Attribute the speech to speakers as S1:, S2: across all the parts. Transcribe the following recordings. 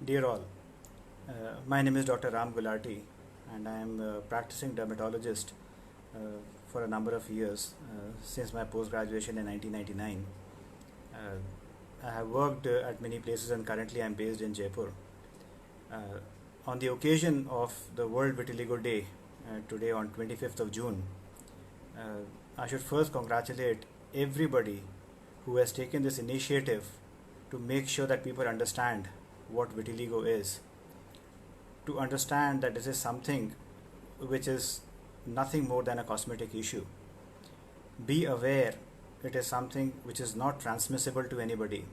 S1: Dear all, my name is Dr. Gulati, and I am a practicing dermatologist for a number of years since my post graduation in 1999. I have worked at many places, and currently I am based in Jaipur. Uh, on the occasion of the World Vitiligo Day, today on 25th of June, uh, I should first congratulate everybody who has taken this initiative to make sure that people understand what vitiligo is, to understand that this is something which is nothing more than a cosmetic issue. Be aware it is something which is not transmissible to anybody,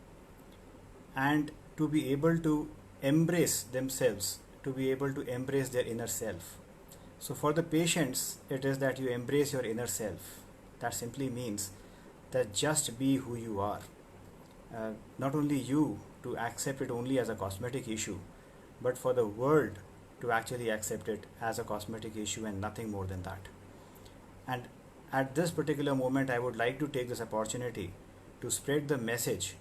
S1: and to be able to embrace themselves, to be able to embrace their inner self. So, for the patients, it is that you embrace your inner self. That simply means that just be who you are. Not only you to accept it only as a cosmetic issue, but for the world to actually accept it as a cosmetic issue and nothing more than that. And at this particular moment, I would like to take this opportunity to spread the message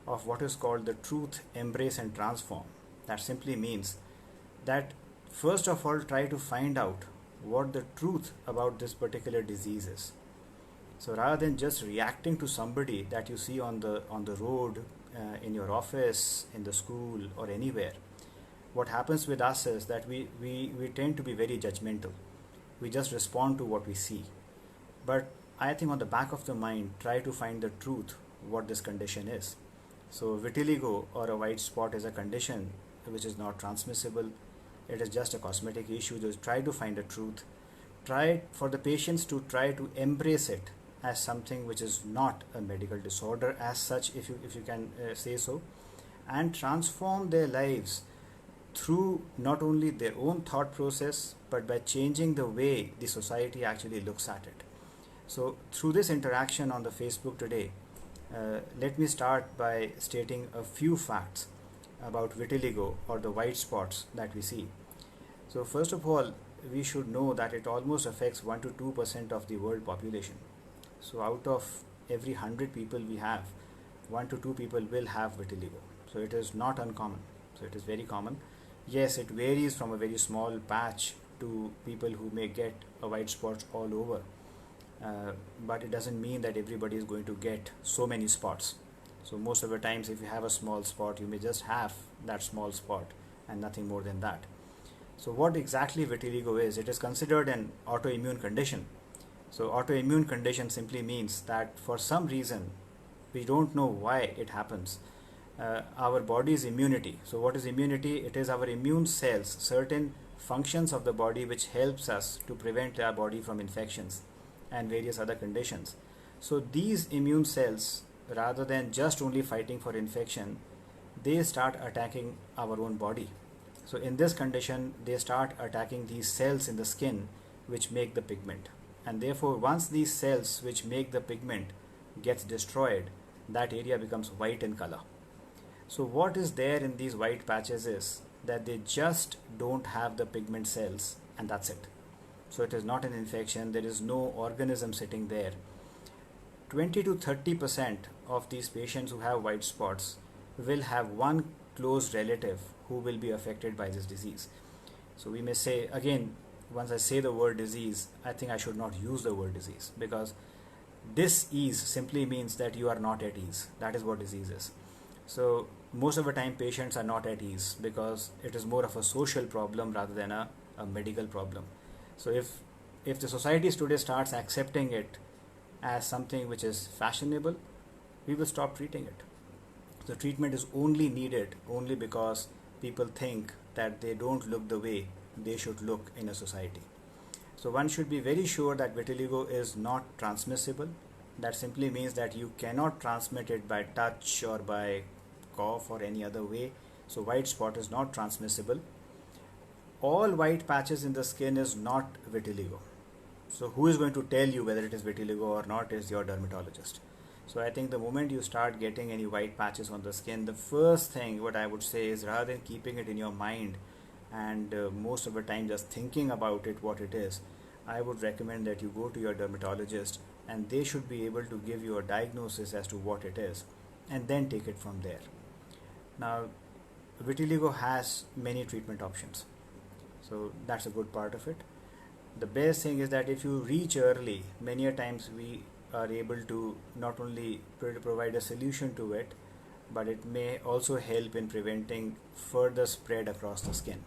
S1: of what is called the truth, embrace, and transform. That simply means that first of all, try to find out what the truth about this particular disease is. So rather than just reacting to somebody that you see on the road, in your office, in the school, or anywhere, what happens with us is that we tend to be very judgmental. We just respond to what we see. But I think on the back of the mind, try to find the truth, what this condition is. So vitiligo, or a white spot, is a condition which is not transmissible. It is just a cosmetic issue. Just try to find the truth. Try for the patients to try to embrace it as something which is not a medical disorder as such, if you can say so, and transform their lives through not only their own thought process, but by changing the way the society actually looks at it. So through this interaction on the Facebook today, let me start by stating a few facts about vitiligo, or the white spots that we see. So first of all, we should know that it almost affects 1 to 2% of the world population. So out of every 100 people we have, 1 to 2 people will have vitiligo. So it is not uncommon. So it is very common. Yes, it varies from a very small patch to people who may get a white spots all over. But it doesn't mean that everybody is going to get so many spots. So most of the times, if you have a small spot, you may just have that small spot and nothing more than that. So what exactly vitiligo is? It is considered an autoimmune condition. So autoimmune condition simply means that for some reason, we don't know why it happens, our body's immunity. So what is immunity? It is our immune cells, certain functions of the body which helps us to prevent our body from infections and various other conditions. So these immune cells, rather than just only fighting for infection, they start attacking our own body. So in this condition, they start attacking these cells in the skin which make the pigment. And therefore, once these cells which make the pigment gets destroyed, that area becomes white in color. So what is there in these white patches is that they just don't have the pigment cells, and that's it. So it is not an infection, there is no organism sitting there. 20 to 30% of these patients who have white spots will have one close relative who will be affected by this disease. So we may say, again, once I say the word disease, I think I should not use the word disease, because dis-ease simply means that you are not at ease. That is what disease is. So most of the time patients are not at ease because it is more of a social problem rather than a medical problem. So if the society today starts accepting it as something which is fashionable, we will stop treating it. The treatment is only needed only because people think that they don't look the way they should look in a society. So one should be very sure that vitiligo is not transmissible. That simply means that you cannot transmit it by touch or by cough or any other way. So white spot is not transmissible. All white patches in the skin is not vitiligo. So who is going to tell you whether it is vitiligo or not is your dermatologist. So I think the moment you start getting any white patches on the skin, the first thing what I would say is, rather than keeping it in your mind and most of the time just thinking about it what it is, I would recommend that you go to your dermatologist, and they should be able to give you a diagnosis as to what it is, and then take it from there. Now vitiligo has many treatment options, so that's a good part of it. The best thing is that if you reach early, many a times we are able to not only provide a solution to it, but it may also help in preventing further spread across the skin.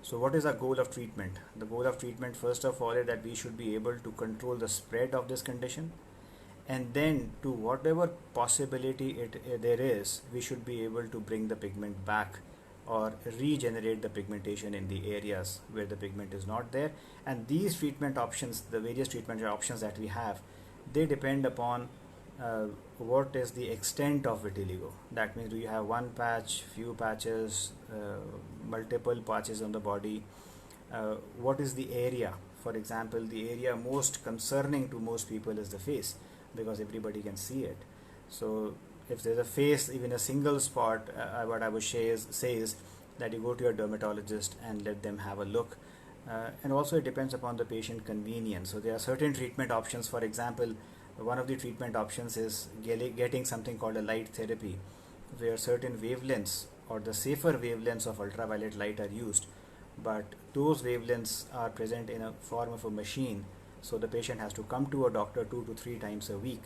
S1: So what is our goal of treatment? The goal of treatment, first of all, is that we should be able to control the spread of this condition, and then to whatever possibility there is, we should be able to bring the pigment back or regenerate the pigmentation in the areas where the pigment is not there. And these treatment options, the various treatment options that we have, they depend upon what is the extent of vitiligo. That means, do you have one patch, few patches, multiple patches on the body? What is the area? For example, the area most concerning to most people is the face, because everybody can see it. So if there's a face, even a single spot, what I would say is that you go to your dermatologist and let them have a look. And also it depends upon the patient convenience. So there are certain treatment options. For example, one of the treatment options is getting something called a light therapy, where certain wavelengths or the safer wavelengths of ultraviolet light are used, but those wavelengths are present in a form of a machine, so the patient has to come to a doctor 2 to 3 times a week,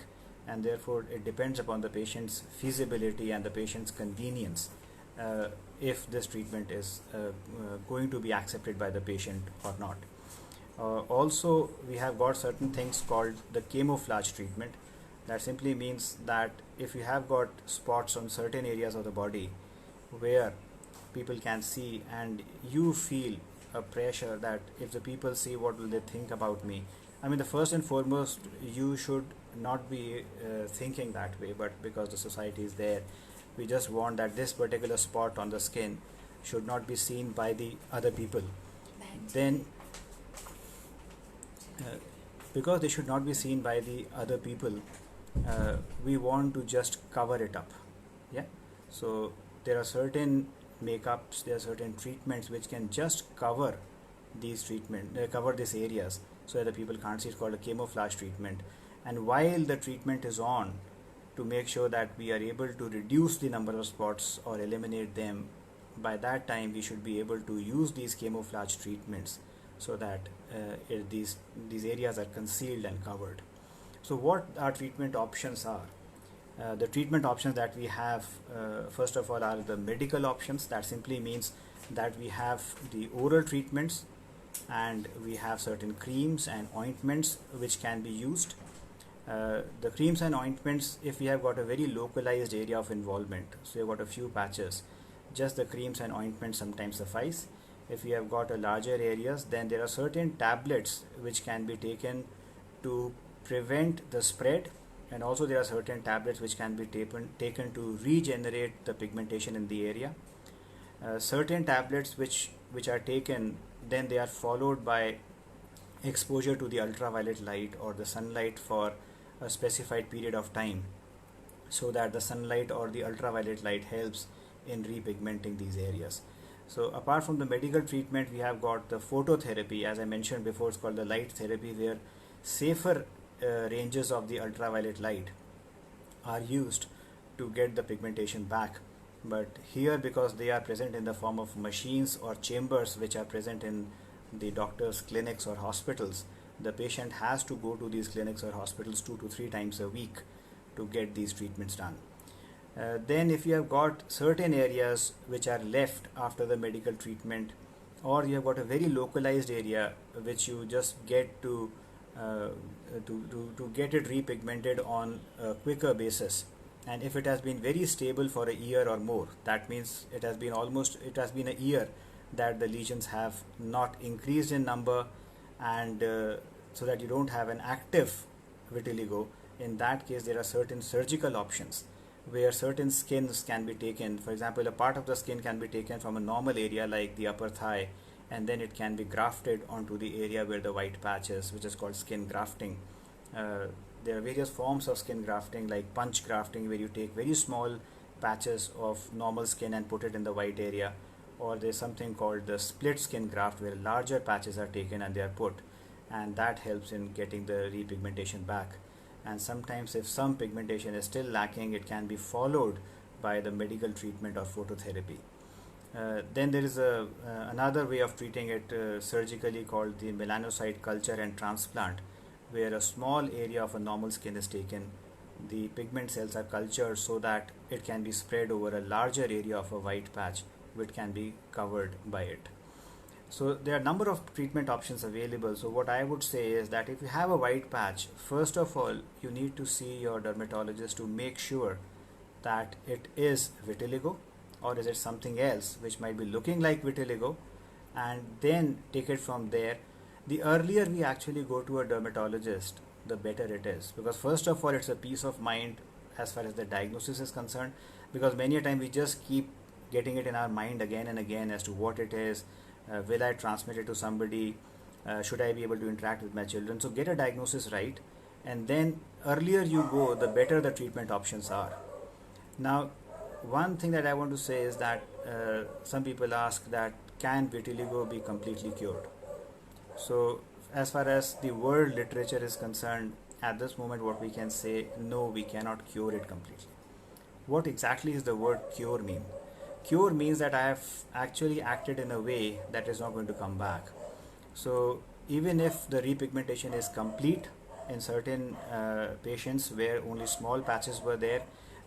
S1: and therefore it depends upon the patient's feasibility and the patient's convenience if this treatment is going to be accepted by the patient or not. Also, we have got certain things called the camouflage treatment. That simply means that if you have got spots on certain areas of the body where people can see, and you feel a pressure that if the people see, what will they think about me? I mean, the first and foremost, you should not be thinking that way, but because the society is there, we just want that this particular spot on the skin should not be seen by the other people. Then because they should not be seen by the other people, we want to just cover it up. Yeah, so there are certain makeups, there are certain treatments which can just cover these cover these areas so that the people can't see. It's called a camouflage treatment. And while the treatment is on, to make sure that we are able to reduce the number of spots or eliminate them, by that time we should be able to use these camouflage treatments so that these areas are concealed and covered. So what our treatment options are? The treatment options that we have, first of all, are the medical options. That simply means that we have the oral treatments, and we have certain creams and ointments which can be used. The creams and ointments, if we have got a very localized area of involvement, so you've got a few patches, just the creams and ointments sometimes suffice. If you have got a larger areas, then there are certain tablets which can be taken to prevent the spread, and also there are certain tablets which can be taken to regenerate the pigmentation in the area. Certain tablets which are taken, then they are followed by exposure to the ultraviolet light or the sunlight for a specified period of time, so that the sunlight or the ultraviolet light helps in repigmenting these areas. So apart from the medical treatment, we have got the phototherapy. As I mentioned before, it's called the light therapy, where safer ranges of the ultraviolet light are used to get the pigmentation back. But here, because they are present in the form of machines or chambers which are present in the doctor's clinics or hospitals, the patient has to go to these clinics or hospitals 2 to 3 times a week to get these treatments done. Then if you have got certain areas which are left after the medical treatment, or you have got a very localized area which you just get to get it repigmented on a quicker basis, and if it has been very stable for a year or more, that means it has been a year that the lesions have not increased in number, and so that you don't have an active vitiligo, in that case there are certain surgical options where certain skins can be taken. For example, a part of the skin can be taken from a normal area like the upper thigh, and then it can be grafted onto the area where the white patch is, which is called skin grafting. There are various forms of skin grafting, like punch grafting, where you take very small patches of normal skin and put it in the white area, or there's something called the split skin graft, where larger patches are taken and they are put, and that helps in getting the repigmentation back. And sometimes if some pigmentation is still lacking, it can be followed by the medical treatment or phototherapy. Then there is another way of treating it surgically called the melanocyte culture and transplant, where a small area of a normal skin is taken. The pigment cells are cultured so that it can be spread over a larger area of a white patch, which can be covered by it. So there are a number of treatment options available. So what I would say is that if you have a white patch, first of all, you need to see your dermatologist to make sure that it is vitiligo, or is it something else which might be looking like vitiligo, and then take it from there. The earlier we actually go to a dermatologist, the better it is, because first of all, it's a peace of mind as far as the diagnosis is concerned, because many a time we just keep getting it in our mind again and again as to what it is. Will I transmit it to somebody? Should I be able to interact with my children? So get a diagnosis right, and then earlier you go, the better the treatment options are. Now, one thing that I want to say is that some people ask that can vitiligo be completely cured? So as far as the world literature is concerned, at this moment what we can say, no, we cannot cure it completely. What exactly is the word cure mean? Cure means that I have actually acted in a way that is not going to come back. So even if the repigmentation is complete in certain patients where only small patches were there,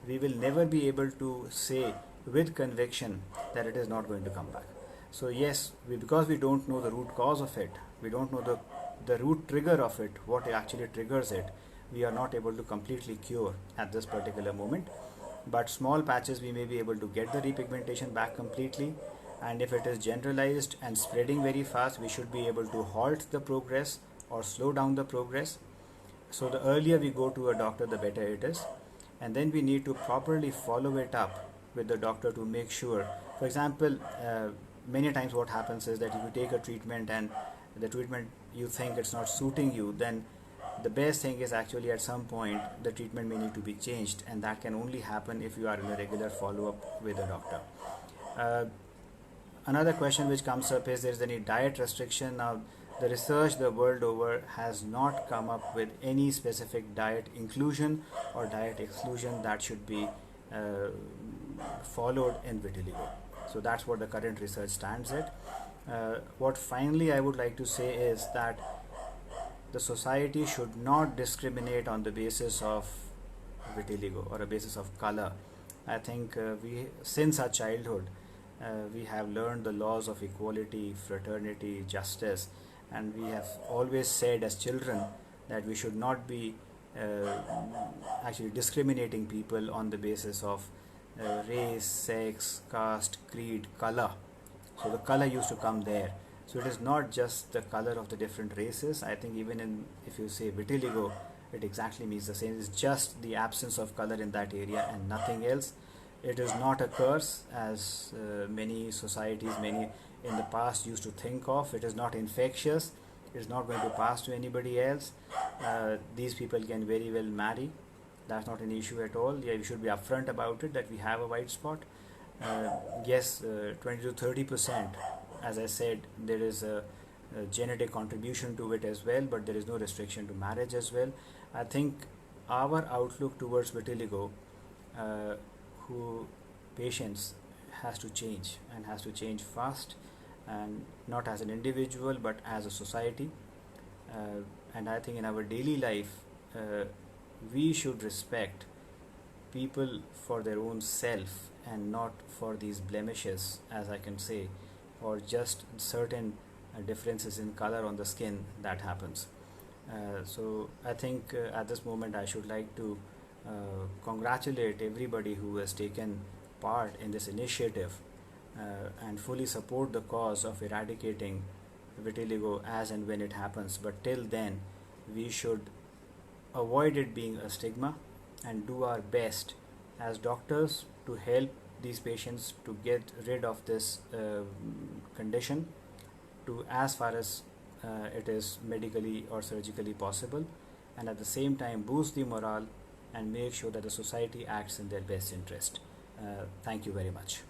S1: we will never be able to say with conviction that it is not going to come back. So yes, because we don't know the root cause of it, we don't know the root trigger of it, what actually triggers it, we are not able to completely cure at this particular moment. But small patches, we may be able to get the repigmentation back completely, and if it is generalized and spreading very fast, we should be able to halt the progress or slow down the progress. So the earlier we go to a doctor, the better it is. And then we need to properly follow it up with the doctor to make sure. For example, many times what happens is that if you take a treatment and the treatment you think it's not suiting you, then the best thing is actually at some point the treatment may need to be changed, and that can only happen if you are in a regular follow-up with a doctor. Another question which comes up is, there is any diet restriction? Now, the research the world over has not come up with any specific diet inclusion or diet exclusion that should be followed in vitiligo. So that's what the current research stands at. What finally I would like to say is that the society should not discriminate on the basis of vitiligo or a basis of color. I think we, since our childhood, we have learned the laws of equality, fraternity, justice, and we have always said as children that we should not be actually discriminating people on the basis of race, sex, caste, creed, color. So the color used to come there. So it is not just the color of the different races. I think even in, if you say vitiligo, it exactly means the same. It's just the absence of color in that area and nothing else. It is not a curse as many societies, many in the past used to think of. It is not infectious. It is not going to pass to anybody else. These people can very well marry. That's not an issue at all. Yeah, we should be upfront about it that we have a white spot. Yes, 20 to 30%. As I said, there is a genetic contribution to it as well, but there is no restriction to marriage as well. I think our outlook towards vitiligo, who patients, has to change, and has to change fast, and not as an individual but as a society. And I think in our daily life, we should respect people for their own self and not for these blemishes, as I can say, or just certain differences in color on the skin that happens. So I think at this moment I should like to congratulate everybody who has taken part in this initiative and fully support the cause of eradicating vitiligo as and when it happens. But till then, we should avoid it being a stigma and do our best as doctors to help these patients to get rid of this condition to as far as it is medically or surgically possible, and at the same time boost the morale and make sure that the society acts in their best interest. Thank you very much.